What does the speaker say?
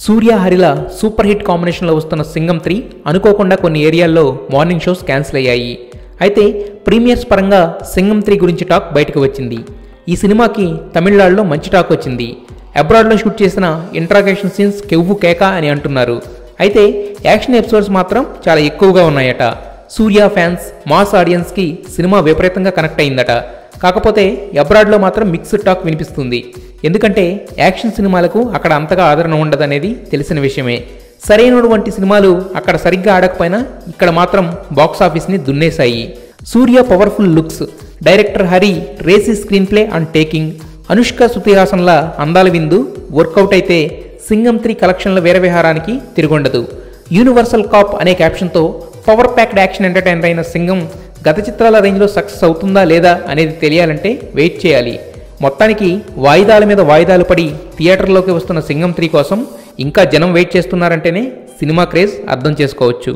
సూర్య హరిల super hit కాంబినేషన్లో వస్తున్న సింగం 3 అనుకోకుండా కొన్ని ఏరియాల్లో మార్నింగ్ షోస్ క్యాన్సిల్ అయ్యాయి. అయితే ప్రీమియర్స్ పరంగా సింగం 3 గురించి టాక్ బయటకు వచ్చింది. ఈ సినిమాకి తమిళనాడులో మంచి టాక్ వచ్చింది. అబ్రాడ్లో షూట్ చేసిన ఇంట్రాగేషన్ సీన్స్ కెవ్వు కేక అని అంటున్నారు. అయితే యాక్షన్ ఎపిసోడ్స్ మాత్రం చాలా ఎక్కువగా ఉన్నాయట. సూర్య ఫ్యాన్స్, మాస్ ఆడియన్స్కి సినిమా విపరీతంగా కనెక్ట్ అయిందట. కాకపోతే అబ్రాడ్లో మాత్రం మిక్స్డ్ టాక్ వినిపిస్తుంది. ఎందుకంటే యాక్షన్ సినిమాలకు అక్కడ అంతగా ఆదరణ ఉండదనేది తెలిసిన విషయమే. సరైనటువంటి సినిమాలు అక్కడ సరిగ్గా ఆడకపోయినా ఇక్కడ మాత్రం బాక్సాఫీస్ని దున్నేశాయి. Suriya powerful looks, director Hari racy screenplay and taking, Anushka Shruti హాసన్ల అందాల విందు వర్కౌట్ అయితే సింగం 3 కలెక్షన్ల వీరవిహారానికి తిరుగుండదు. యూనివర్సల్ కాప్ అనే క్యాప్షన్తో పవర్ ప్యాక్డ్ యాక్షన్ ఎంటర్టైనర్ అయిన సింగం గత చిత్రాల రేంజ్లో సక్సెస్ అవుతుందా లేదా అనేది తెలియాలంటే వెయిట్ చేయాలి. మొత్తానికి వాయిదాల మీద వాయిదాలు పడి థియేటర్లోకి వస్తున్న సింగం 3 కోసం ఇంకా జనం వెయిట్ చేస్తున్నారంటేనే సినిమా క్రేజ్ అర్థం చేసుకోవచ్చు.